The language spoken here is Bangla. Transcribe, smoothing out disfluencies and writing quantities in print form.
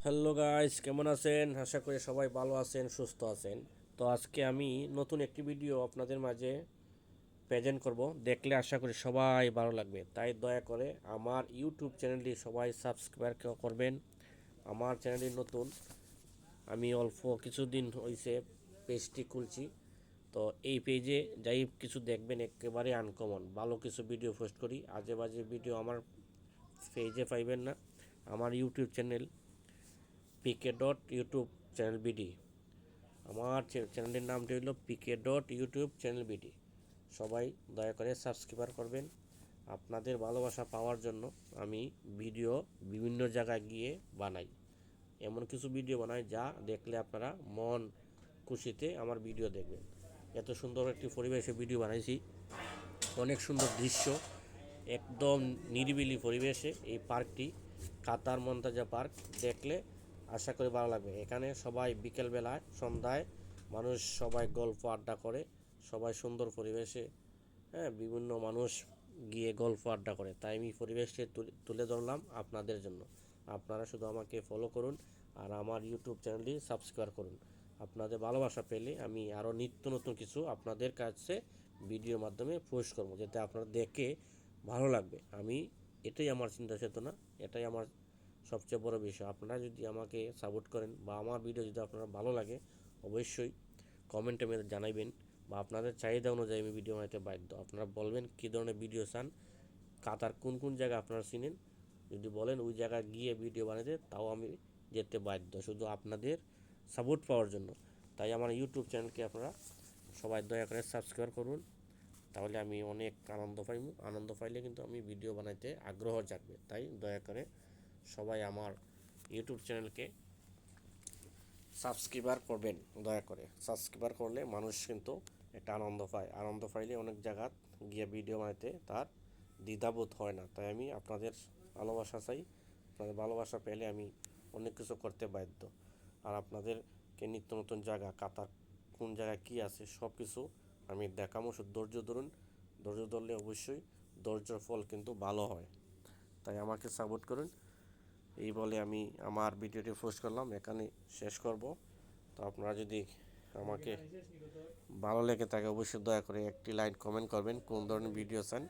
হ্যালো গাইস, কেমন আছেন? আশা করি সবাই ভালো আছেন, সুস্থ আছেন। তো আজকে আমি নতুন একটি ভিডিও আপনাদের মাঝে প্রেজেন্ট করব। দেখলে আশা করি সবাই ভালো লাগবে, তাই দয়া করে আমার ইউটিউব চ্যানেলটি সবাই সাবস্ক্রাইব করবেন। আমার চ্যানেলটি নতুন, আমি অল্প কিছুদিন হয়েছে পেজটি খুলছি। তো এই পেজে যাই কিছু দেখবেন একেবারে আনকমন ভালো কিছু ভিডিও পোস্ট করি। আজে বাজে ভিডিও আমার পেজে পাইবেন না। আমার YouTube channel PK dot YouTube channel BD, আমার চ্যানেলের নামটি হলো PK dot YouTube channel BD. সবাই দয়া করে সাবস্ক্রাইব করবেন। আপনাদের ভালোবাসা পাওয়ার জন্য আমি ভিডিও বিভিন্ন জায়গায় গিয়ে বানাই, এমন কিছু ভিডিও বানাই যা দেখলে আপনারা মন খুশিতে আমার ভিডিও দেখবেন। এত সুন্দর একটি পরিবেশে ভিডিও বানাইছি, অনেক সুন্দর দৃশ্য, একদম নিরিবিলি পরিবেশে এই পার্কটি কাতার মন্তাজা পার্ক। দেখলে আশা করি ভালো লাগবে। এখানে সবাই বিকেলবেলায় সন্ধ্যায় মানুষ সবাই গল্প আড্ডা করে, সবাই সুন্দর পরিবেশে, হ্যাঁ, বিভিন্ন মানুষ গিয়ে গল্প আড্ডা করে। তাই আমি পরিবেশটি তুলে ধরলাম আপনাদের জন্য। আপনারা শুধু আমাকে ফলো করুন আর আমার ইউটিউব চ্যানেলটি সাবস্ক্রাইব করুন। আপনাদের ভালোবাসা পেলে আমি আরও নিত্য নতুন কিছু আপনাদের কাছে ভিডিওর মাধ্যমে পোস্ট করবো, যাতে আপনারা দেখে ভালো লাগবে। এটাই আমার চিন্তা চেতনা, এটাই আমার সবচেয়ে বড় বিষয়। আপনারা যদি আমাকে সাপোর্ট করেন বা আমার ভিডিও যদি আপনার ভালো লাগে, অবশ্যই কমেন্টে মেরে জানাইবেন, বা আপনাদের চাহিদা অনুযায়ী আমি ভিডিও বানাতে বাধ্য। আপনারা বলবেন কী ধরনের ভিডিও চান, কাতার কোন কোন জায়গা আপনারা চিনেন, যদি বলেন ওই জায়গায় গিয়ে ভিডিও বানাতে, তাও আমি যেতে বাধ্য, শুধু আপনাদের সাপোর্ট পাওয়ার জন্য। তাই আমার ইউটিউব চ্যানেলকে আপনারা সবাই দয়া করে সাবস্ক্রাইব করুন, তাহলে আমি অনেক আনন্দ পাইব। আনন্দ পাইলে কিন্তু আমি ভিডিও বানাইতে আগ্রহ জাগবে। তাই দয়া করে সবাই আমার ইউটিউব চ্যানেলকে সাবস্ক্রাইবার করবেন। দয়া করে সাবস্ক্রাইবার করলে মানুষ কিন্তু একটা আনন্দ পায়, আনন্দ পাইলে অনেক জায়গা গিয়ে ভিডিও বানাইতে তার দ্বিধাবোধ হয় না। তাই আমি আপনাদের ভালোবাসা চাই, আপনাদের ভালোবাসা পেলে আমি অনেক কিছু করতে বাধ্য। আর আপনাদেরকে নিত্য নতুন জায়গা, কাতার কোন জায়গায় কী আছে সব কিছু আমি দেখাবো। শুধু ধৈর্য ধরুন, ধৈর্য ধরলে অবশ্যই ধৈর্যর ফল কিন্তু ভালো হয়। তাই আমাকে সাপোর্ট করুন। এই বলে আমি আমার ভিডিওটি পোস্ট করলাম, এখানে শেষ করব। তো আপনারা যদি আমাকে ভালো লেগে থাকে অবশ্যই দয়া করে একটি লাইক কমেন্ট করবেন কোন ধরনের ভিডিও চান।